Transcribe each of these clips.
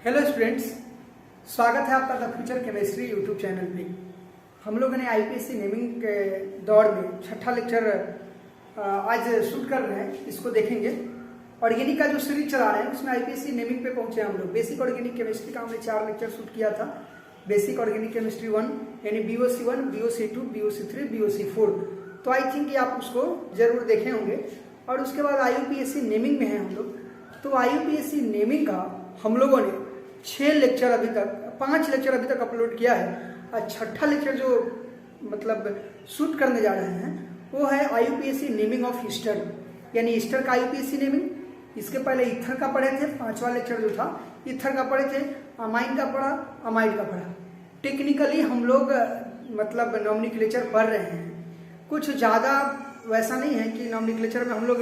Hello students, स्वागत है आपका the future chemistry YouTube channel पे। हम लोगों ने आईपीएससी नेमिंग के दौर में छठा लेक्चर आज शूट कर रहे हैं, इसको देखेंगे। ऑर्गेनिक का जो सीरीज चला रहे हैं उसमें आईपीएससी नेमिंग पे पहुंचे हम लोग। बेसिक ऑर्गेनिक केमिस्ट्री का हमने 4 लेक्चर शूट किया था। बेसिक ऑर्गेनिक केमिस्ट्री 1 यानी BOC 1, BOC 2, BOC 3, BOC 4। तो आई थिंक कि आप उसको जरूर देखे होंगे। और उसके बाद IUPAC नेमिंग में है हम लोग। तो IUPAC नेमिंग का हम लोगों ने 5 लेक्चर अभी तक अपलोड किया है। और छठा लेक्चर जो मतलब शूट करने जा रहे हैं वो है IUPAC नेमिंग ऑफ ईस्टर, यानी ईस्टर का IUPAC नेमिंग। इसके पहले ईथर का पढ़े थे, 5वां लेक्चर जो था ईथर का पढ़े थे, अमाइन का पढ़ा, अमाइड का पढ़ा। टेक्निकली हम लोग मतलब नॉमेनक्लेचर पढ़ रहे हैं। कुछ ज़्यादा वैसा नहीं है कि नॉमेनक्लेचर में हम लोग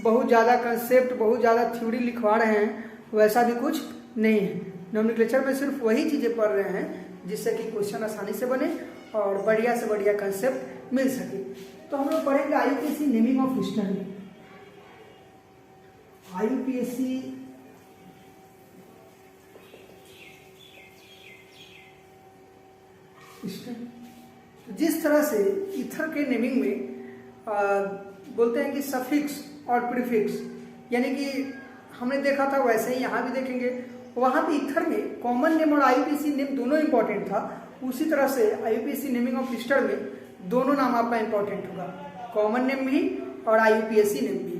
बहुत ज़्यादा कंसेप्ट, बहुत ज़्यादा थ्योरी लिखवा रहे हैं, वैसा भी कुछ नहीं है। नॉमेनक्लेचर में सिर्फ वही चीज़ें पढ़ रहे हैं जिससे कि क्वेश्चन आसानी से बने और बढ़िया से बढ़िया कंसेप्ट मिल सके। तो हम लोग पढ़ेंगे IUPAC naming of Easter. IUPAC जिस तरह से ईथर के नेमिंग में बोलते हैं कि सफिक्स और प्रीफिक्स, यानी कि हमने देखा था वैसे ही यहाँ भी देखेंगे। वहाँ पे ईथर में कॉमन नेम और IUPAC नेम दोनों इंपॉर्टेंट था। उसी तरह से IUPAC नेमिंग ऑफ ईस्टर में दोनों नाम आपका इंपॉर्टेंट होगा, कॉमन नेम भी और IUPAC नेम भी।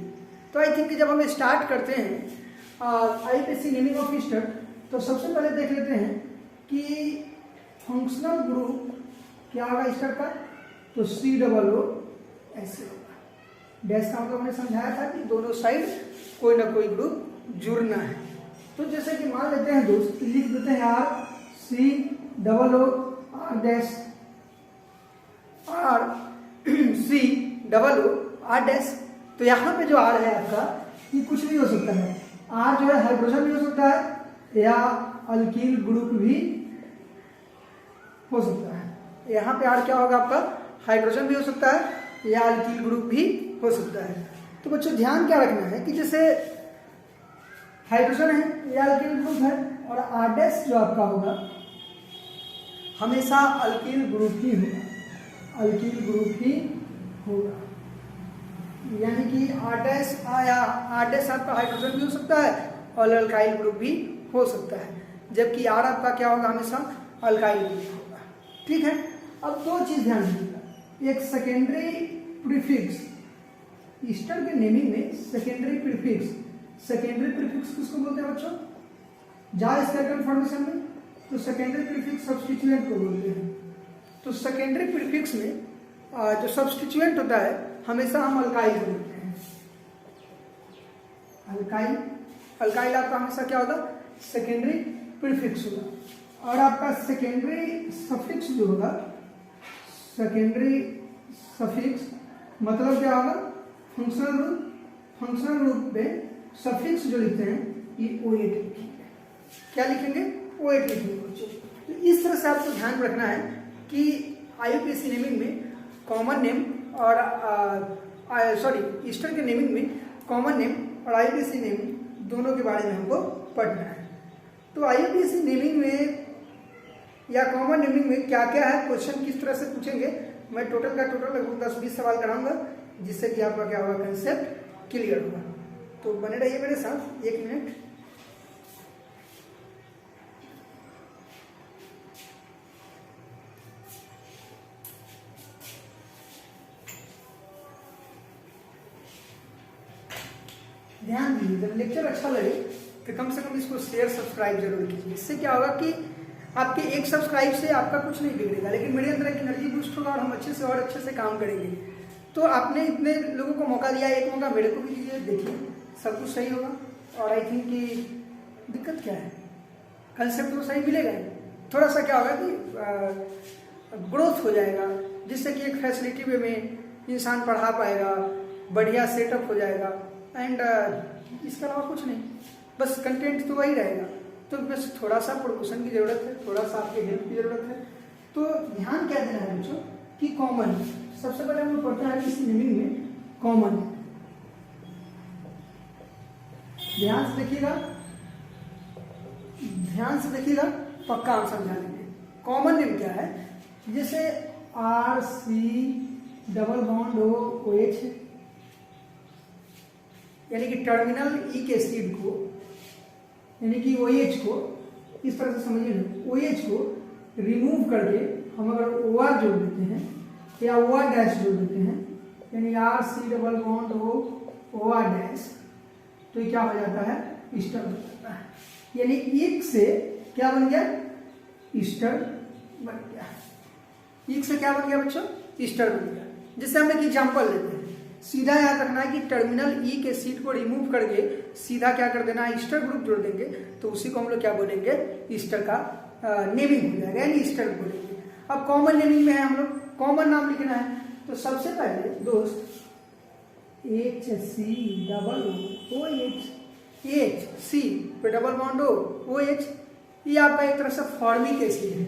तो आई थिंक कि जब हम स्टार्ट करते हैं IUPAC नेमिंग ऑफ ईस्टर, तो सबसे पहले देख लेते हैं कि फंक्शनल ग्रुप क्या होगा ईस्टर का। तो COO ऐसे होगा। डैश का मतलब हमने समझाया था कि दोनों साइड कोई ना कोई ग्रुप जुड़ना है। तो जैसे कि मान लेते हैं दोस्त, लिख देते हैं RCOO RCOO तो यहाँ पे जो R है आपका, ये कुछ भी हो सकता है। R जो है हाइड्रोजन भी हो सकता है या अल्कील ग्रुप भी हो सकता है। यहाँ पे R क्या होगा आपका, हाइड्रोजन भी हो सकता है या अल्कील ग्रुप भी हो सकता है। तो बच्चों ध्यान क्या रखना है कि जैसे हाइड्रोजन है या अल्कील ग्रुप है, और R' जो आपका होगा हमेशा अल्कील ग्रुप ही होगा, अल्कील ग्रुप ही होगा। यानी कि R' आपका हाइड्रोजन भी हो सकता है और अल्काइल ग्रुप भी हो सकता है, जबकि R आपका क्या होगा, हमेशा अल्काइल ग्रुप होगा। ठीक है। अब 2 चीज ध्यान रखिएगा। एक सेकेंडरी प्रीफिक्स, ईस्टर के नेमिंग में सेकेंडरी प्रीफिक्स किसको बोलते हैं बच्चों, जा इसका कन्फर्मेशन में, तो सेकेंडरी प्रीफिक्स सब्स्टिट्यूएंट को बोलते हैं। तो सेकेंडरी प्रीफिक्स में जो सब्स्टिट्यूएंट होता है हमेशा हम अल्काइल को बोलते हैं। अल्काइल आपका हमेशा क्या होगा, सेकेंडरी प्रीफिक्स होगा। और आपका सेकेंडरी सफिक्स जो होगा, सेकेंडरी सफिक्स मतलब क्या होगा, फंक्शनल ग्रुप में सफिक्स जो लिखते हैं ये O8 लिखेंगे। क्या लिखेंगे, O8 लिखेंगे बच्चों। तो इस तरह से आपको ध्यान रखना है कि IUPAC नेमिंग में कॉमन नेम और ईस्टर के नेमिंग में कॉमन नेम और IUPAC नेमिंग दोनों के बारे में हमको पढ़ना है। तो IUPAC नेमिंग में या कॉमन नेमिंग में क्या क्या है, क्वेश्चन किस तरह से पूछेंगे, मैं टोटल लगभग 10-20 सवाल कराऊंगा, जिससे कि आपका क्या होगा, कंसेप्ट क्लियर होगा। तो बने रहिए मेरे साथ 1 मिनट। ध्यान दीजिए, जब लेक्चर अच्छा लगे तो कम से कम इसको शेयर सब्सक्राइब जरूर कीजिए। इससे क्या होगा कि आपके एक सब्सक्राइब से आपका कुछ नहीं बिगड़ेगा, लेकिन मेरे अंदर एक एनर्जी बूस्ट होगा और हम अच्छे से और अच्छे से काम करेंगे। तो आपने इतने लोगों को मौका दिया, एक मौका मेरे को भी दीजिए, देखिए सब कुछ सही होगा। और आई थिंक कि दिक्कत क्या है, कंसेप्ट तो सही मिलेगा ही, थोड़ा सा क्या होगा कि ग्रोथ हो जाएगा, जिससे कि एक फैसिलिटी वे में इंसान पढ़ा पाएगा, बढ़िया सेटअप हो जाएगा। एंड इसके अलावा कुछ नहीं, बस कंटेंट तो वही रहेगा। तो बस थोड़ा सा प्रमोशन की जरूरत है, थोड़ा सा आपकी हेल्प की जरूरत है। तो ध्यान क्या देना है बच्चों कि कॉमन, सबसे पहले हम लोग पढ़ते हैं इस नेमिंग में कॉमन। ध्यान से देखिएगा, ध्यान से देखिएगा, पक्का हम समझा देंगे। कॉमन नेम क्या है, जैसे RC डबल बॉन्ड OH, यानी कि टर्मिनल ई के एसिड को, यानी कि OH को इस तरह से समझिए ना, OH को रिमूव करके हम अगर OR जोड़ देते हैं या OR डैश जोड़ देते हैं, यानी RC double bond OR dash, तो ये क्या हो जाता है, ईस्टर बन जाता है। यानी एक से क्या बन गया, ईस्टर बन गया। एक से क्या बन गया बच्चों, ईस्टर बन गया। जैसे हम एक एग्जांपल लेते हैं, सीधा याद रखना है कि टर्मिनल ई के सीट को रिमूव करके सीधा क्या कर देना है, ईस्टर ग्रुप जोड़ देंगे, तो उसी को हम लोग क्या बोलेंगे, ईस्टर का नेमिंग हो जाएगा, यानी ईस्टर बोलेंगे। अब कॉमन नेमिंग में है, हम लोग कॉमन नाम लिखना है, तो सबसे पहले दोस्त HC डबल OH, HC पे डबल बॉन्ड OH, ये आपका एक तरह से फॉर्मिक एसिड है।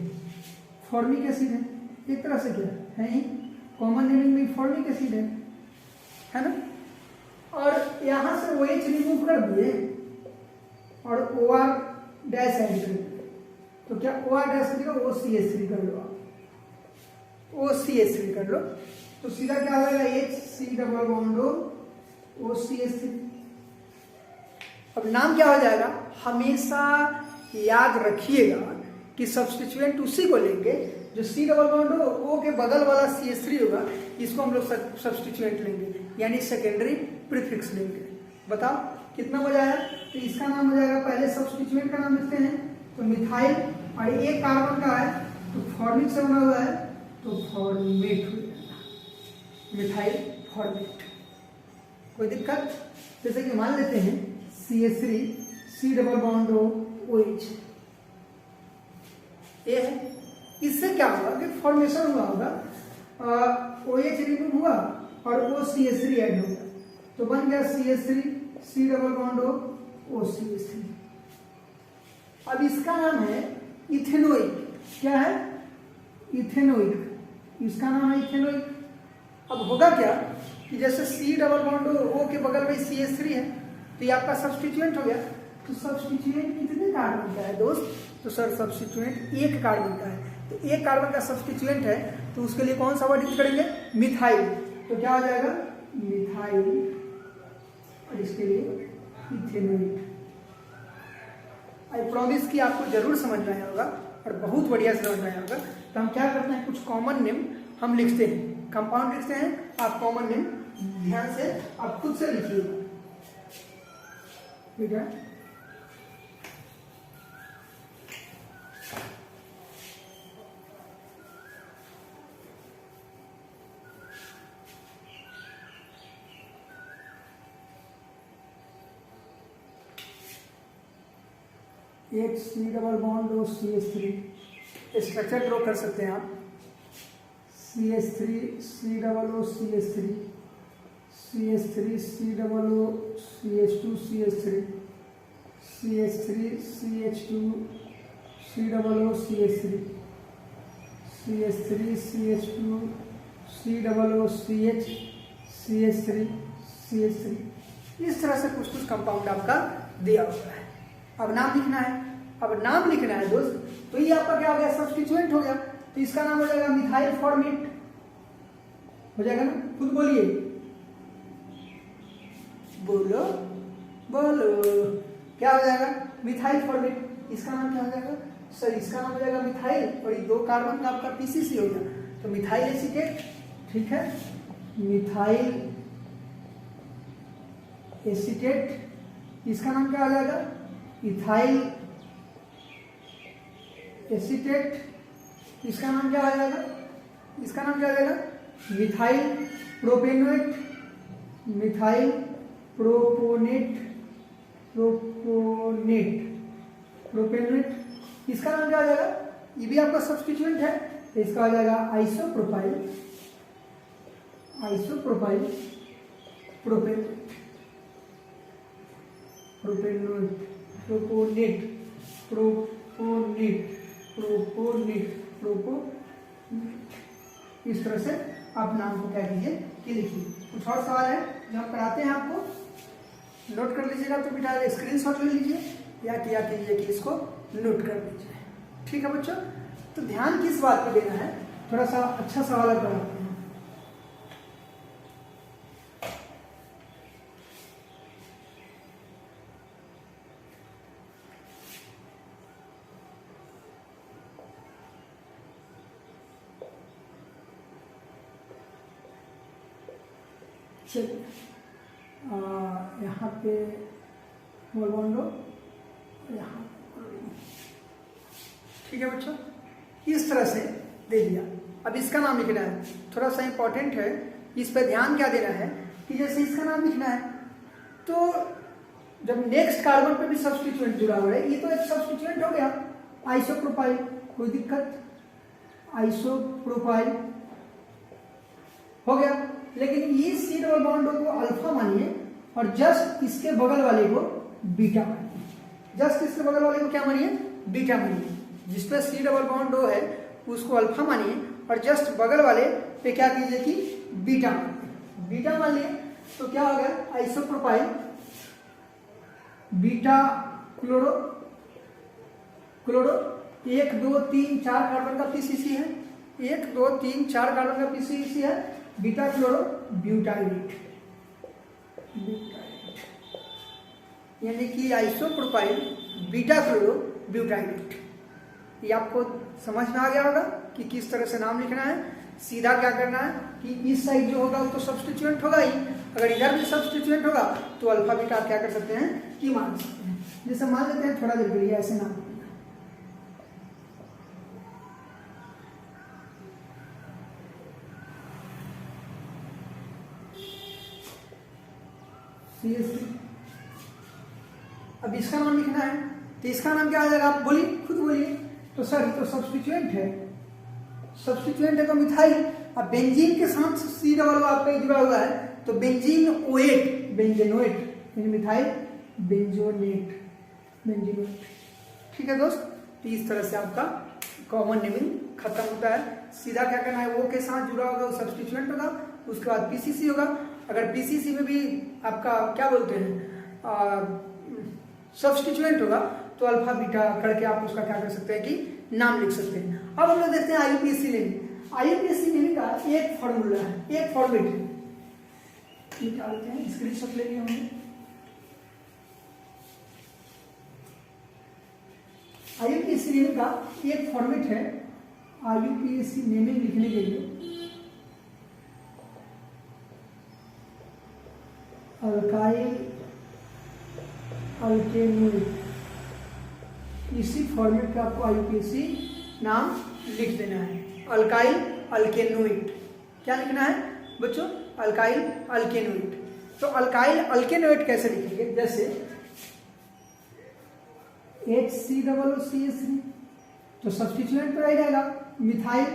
फॉर्मिक एसिड है एक तरह से, क्या है ही कॉमन नेमिंग में फॉर्मिक एसिड है ना। और यहां से OH रिमूव कर दिए और OR डैश ऐड कर दिए, तो क्या OR डैश कर दिया, OCH3 कर लो आप, OCH3 कर लो, तो सीधा क्या हो जाएगा, HC डबल बॉन्ड OCH3। अब नाम क्या हो जाएगा, हमेशा याद रखिएगा कि सब्स्टिट्यूएंट उसी को लेंगे जो C डबल बॉन्ड O के बगल वाला CH3 होगा, इसको हम लोग सब्स्टिट्यूएंट लेंगे, यानी सेकेंडरी प्रीफिक्स लेंगे। बताओ कितना मजा आया। तो इसका नाम हो जाएगा, पहले सब्स्टिट्यूएंट का नाम लिखते हैं, तो मिथाइल, और एक कार्बन का है तो फॉर्मिक से बना हुआ है, तो फॉर्मेट हो जाएगा, मिथाइल फॉर्मेट। कोई दिक्कत, जैसे कि मान लेते हैं CH3 C double bond OH, ये है। इससे क्या होगा कि फॉर्मेशन हुआ होगा, OH रिमूव हुआ और OCH3 ऐड होगा, तो बन गया CH3 C double bond OCH3। अब इसका नाम है इथेनोइक। क्या है, इथेनोइक, इसका नाम है इथेनोइक। अब होगा क्या कि जैसे C डबल बॉन्ड O के बगल में CH3 है, तो ये आपका सब्स्टिट्यूएंट हो गया। तो सब्स्टिट्यूएंट कितने कार्बन का है दोस्त, तो सर सब्स्टिट्यूएंट एक कार्बन का है, तो एक कार्बन का सब्स्टिट्यूएंट है, तो उसके लिए कौन सा वर्ड यूज करेंगे, मिथाइल। तो क्या हो जाएगा, मिथाइल, और इसके लिए इथेनोइक। आई प्रॉमिस कि आपको जरूर समझ में आया होगा और बहुत बढ़िया समझ में आया होगा। तो हम क्या करते हैं, कुछ कॉमन नेम हम लिखते हैं, कंपाउंड लिखते हैं, आप कॉमन नेम ध्यान से आप खुद से लिखिएगा, ठीक है। एक C double bond CH3, structure draw कर सकते हैं आप, CH3 C double CH3, CH3 C double CH2 CH3, CH3 CH2 C double CH3, CH3 CH2 C double CH, CH3 CH3, इस तरह से कुछ कुछ कंपाउंड आपका दिया हुआ है। अब नाम लिखना है, अब नाम लिखना है दोस्त, तो ये आपका क्या हो गया, सब्स्टिट्यूएंट हो गया, तो इसका नाम हो जाएगा मिथाइल फॉर्मेट, हो जाएगा ना, खुद बोलिए, बोलो बोलो, क्या हो जाएगा, मिथाइल फॉर्मेट। इसका नाम क्या हो जाएगा सर, इसका नाम हो जाएगा मिथाइल, और ये दो कार्बन का आपका PCC हो गया, तो मिथाइल एसीटेट, ठीक है, मिथाइल एसीटेट। इसका नाम क्या हो जाएगा, इथाइल एसीटेट। इसका नाम क्या आ जाएगा, इसका नाम क्या आ जाएगा, मिथाइल प्रोपेनोएट, मिथाइल प्रोपोनेट, प्रोपेनोएट। इसका नाम क्या आ जाएगा, ये भी आपका सब्स्टिट्यूएंट है, तो इसका आ जाएगा आइसोप्रोपाइल, आइसोप्रोपाइल प्रोपेनोएट, प्रोपेनोएट, प्रोपोनेट, प्रोपोनेट, प्रोपोनेट, प्रोपोनेट। इस तरह से आप नाम को क्या कीजिए कि लिखिए। कुछ और सवाल है जो हम कराते हैं आपको, नोट कर लीजिएगा, तो बेटा स्क्रीनशॉट ले लीजिए, या कीजिए कि इसको नोट कर दीजिए। ठीक है बच्चों, तो ध्यान किस बात पर देना है, थोड़ा सा अच्छा सवाल बनाते हैं। चलिए यहाँ पे बोल दो यहाँ। ठीक है बच्चों, इस तरह से दे दिया। अब इसका नाम लिखना है, थोड़ा सा इंपॉर्टेंट है, इस पे ध्यान क्या देना है कि जैसे इसका नाम लिखना है तो जब नेक्स्ट कार्बन पे भी सब्स्टिट्यूएंट जुड़ा हुआ है, ये तो एक सब्स्टिट्यूएंट हो गया आइसोप्रोपाइल, कोई दिक्कत, आइसोप्रोपाइल हो गया। लेकिन इस सी डबल बॉन्ड को अल्फा मानिए और जस्ट इसके बगल वाले को बीटा मानिए। जस्ट इसके बगल वाले को क्या मानिए, बीटा मानिए। जिसपे सी डबल बॉन्ड है उसको अल्फा मानिए और जस्ट बगल वाले पे क्या कीजिए कि बीटा मानिए। बीटा मान लिए तो क्या हो गया, isopropyl beta chloro, chloro 1 2 3 4 carbon का पीसीसी है, 1 2 3 4 कार्बन का पीसीसी है, बीटा क्लोरो ब्यूटाइलेट, यानी कि आइसोप्रोपाइल बीटा क्लोरो ब्यूटाइलेट। ये आपको समझ में आ गया होगा कि किस तरह से नाम लिखना है। सीधा क्या करना है कि इस साइड जो होगा वो तो सब्स्टिट्यूएंट होगा ही, अगर इधर भी सब्स्टिट्यूएंट होगा तो अल्फा बीटा क्या कर सकते हैं कि मान सकते हैं। जैसे मान लेते हैं थोड़ा देर के लिए ऐसे नाम CH3। अब इसका नाम लिखना है तो इसका नाम क्या आ जाएगा, आप बोलिए, खुद बोलिए। तो सर तो सब्स्टिट्यूएंट है, सब्स्टिट्यूएंट है तो मिथाइल। अब बेंजीन के साथ सी डबल आपका जुड़ा हुआ है तो बेंजीन ओएट, बेंजेनोएट, मिथाइल बेंजोनेट, बेंजीनोएट। ठीक है दोस्त, तो इस तरह से आपका कॉमन नेमिंग खत्म होता है। सीधा क्या करना है, वो के साथ जुड़ा होगा वो सब्स्टिट्यूएंट होगा, उसके बाद पीसीसी होगा। अगर पीसीसी में भी आपका क्या बोलते हैं सब्स्टिट्यूएंट होगा तो अल्फा बीटा करके आप उसका क्या कर सकते हैं कि नाम लिख सकते हैं। अब हम लोग देखते हैं आईयूपीएसी नेमिंग। आईयूपीएसी नेमिंग का एक फॉर्मूला है, एक फॉर्मेट है, निकालते हैं, स्क्रीनशॉट ले लिया हमने। आईयूपीएसी नेमिंग का एक फॉर्मेट है, आईयूपीएसी नेमिंग लिखने के लिए अल्काइल अल्केनोइक, इसी फॉर्मेट पे आपको आईयूपीएसी नाम लिख देना है, अल्काइल अल्केनोइक। क्या लिखना है बच्चों, अल्काइल अल्केनोइक। तो अल्काइल अल्केनोइक कैसे लिखेंगे, जैसे HCOOCH3 तो सब्स्टिट्यूएंट पर आ जाएगा मिथाइल।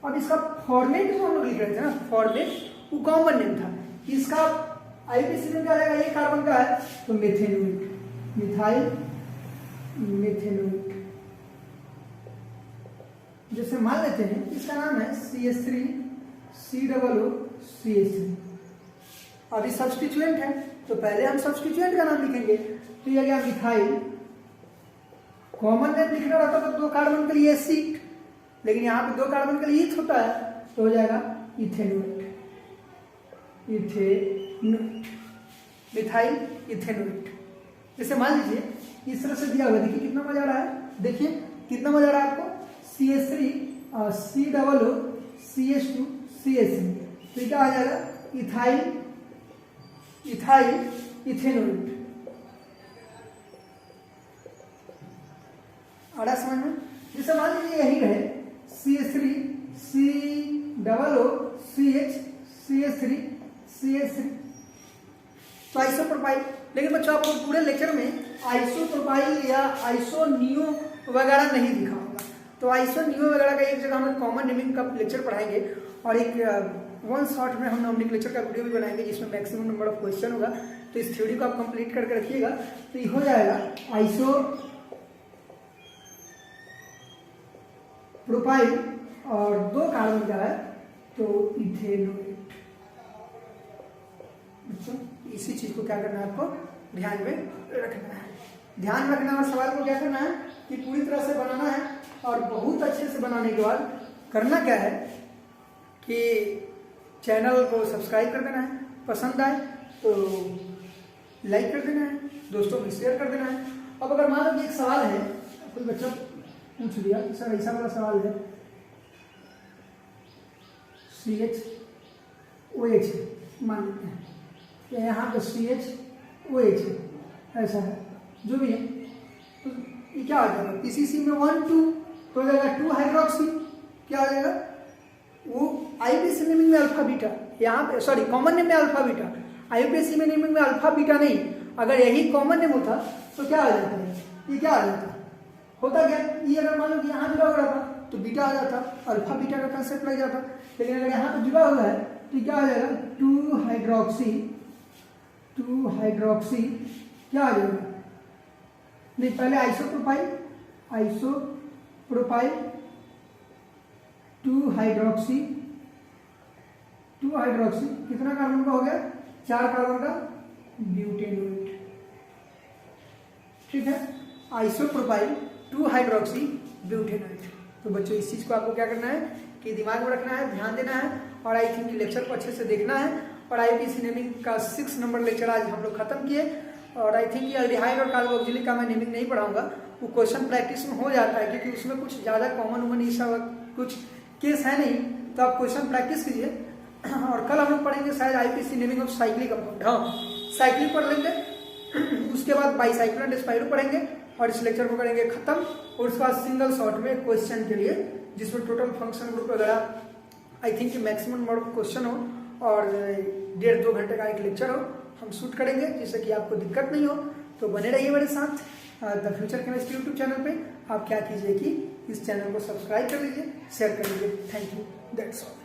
अब इसका फॉर्मेट जो हम लोग लिख रहे थे ना, फॉर्मेट वो कॉमन नेम था, इसका आईयूपीएसी नेम क्या आएगा, ये कार्बन का है तो मेथेनोइक, मिथाइल मेथेनोइक। जैसे मान लेते हैं इसका नाम है CH3 COOCH3। अभी सब्स्टिट्यूएंट है तो पहले हम सब्स्टिट्यूएंट का नाम लिखेंगे, तो ये गया मिथाइल। कॉमन नेम लिखना रहता तो 2 कार्बन के लिए सीट, लेकिन यहाँ पे 2 कार्बन के लिए ईथ होता है तो हो जाएगा इथेनोइट, इथेनोइट, मिथाइल इथेनोइट। जैसे मान लीजिए इस तरह से दिया हुआ, देखिए कितना मजा आ रहा है, देखिए कितना मजा आ रहा है आपको, CH3 COOCH2 CH3, तो क्या आ जाएगा इथाइल, इथाइल इथेनोइट। आ रहा समझ में। जैसे मान लीजिए यही रहे CH3 COOCH CH3 CH3 तो आइसोप्रोपाइल। लेकिन बच्चों आपको पूरे लेक्चर में आइसोप्रोपाइल या आइसोनियो वगैरह नहीं दिखा होगा, तो आइसोनियो वगैरह का एक जगह हम कॉमन नेमिंग का लेक्चर पढ़ाएंगे और एक वन शॉट में हम नॉमिंग लेक्चर का वीडियो भी बनाएंगे जिसमें मैक्सिमम नंबर ऑफ क्वेश्चन होगा। तो इस थ्योरी को आप कंप्लीट करके रखिएगा, तो ये हो जाएगा आइसोप्रोपाइल और 2 कार्बन का है तो इथेनोइट। इसी चीज को क्या करना है आपको ध्यान में रखना है। ध्यान रखना और सवाल को क्या करना है कि पूरी तरह से बनाना है। और बहुत अच्छे से बनाने के बाद करना क्या है कि चैनल को सब्सक्राइब कर देना है, पसंद आए तो लाइक कर देना है, दोस्तों में शेयर कर देना है। अब अगर मान लो कि एक सवाल है, कोई बच्चा पूछ लिया कि सर ऐसा वाला सवाल है, CHOH मान लेते हैं कि यहाँ पे CHOH है, ऐसा है, जो भी है, तो ये क्या आ जाएगा, PCC में 1 2 तो हो जाएगा 2 हाइड्रोक्सी, क्या हो जाएगा वो IUPAC नेमिंग में अल्फा बीटा, यहाँ पे सॉरी कॉमन नेम में अल्फा बीटा, IUPAC में नेमिंग में अल्फा बीटा नहीं, अगर यही कॉमन नेम होता तो क्या आ जाता है, ये क्या आ जाता, होता क्या, ये अगर मान लो कि यहाँ जुड़ा हुआ था तो बीटा आ जाता, अल्फा बीटा का कंसेप्ट लग जाता, लेकिन अगर यहाँ पे जुड़ा हुआ है तो क्या आ जाएगा 2 हाइड्रोक्सी क्या आ जाएगा, नहीं पहले आइसोप्रोपाइल 2 हाइड्रोक्सी कितना कार्बन का हो गया, 4 कार्बन का ब्यूटेनोइट, ठीक है, आइसोप्रोपाइल 2 हाइड्रोक्सी ब्यूटेनोइट। तो बच्चों इस चीज को आपको क्या करना है कि दिमाग में रखना है, ध्यान देना है, और आई थिंक लेक्चर को अच्छे से देखना है। और IUPAC नेमिंग का 6 नंबर लेक्चर आज हम लोग खत्म किए, और आई थिंक ये अल्डिहाइड और कार्बोक्सिलिक का मैं नेमिंग नहीं पढ़ाऊंगा, वो क्वेश्चन प्रैक्टिस में हो जाता है, क्योंकि उसमें कुछ ज्यादा कॉमन ये सब कुछ केस है नहीं, तो आप क्वेश्चन प्रैक्टिस कीजिए। और कल हम लोग पढ़ेंगे शायद IUPAC naming of cyclic compound, हाँ साइक्लिक पढ़ लेंगे, उसके बाद बाईसाइक्लो एंड स्पाइरो पढ़ेंगे, और इस लेक्चर को करेंगे खत्म। और उसके बाद सिंगल शॉट में क्वेश्चन के लिए, जिसमें टोटल फंक्शन ग्रुप वगैरह I think maximum number of question हो, और 1.5-2 घंटे का एक लेक्चर हो, हम शूट करेंगे, जिससे कि आपको दिक्कत नहीं हो। तो बने रहिए मेरे साथ the future chemistry YouTube channel पे। आप क्या कीजिए कि इस चैनल को सब्सक्राइब कर लीजिए, शेयर कर लीजिए। Thank you, that's all.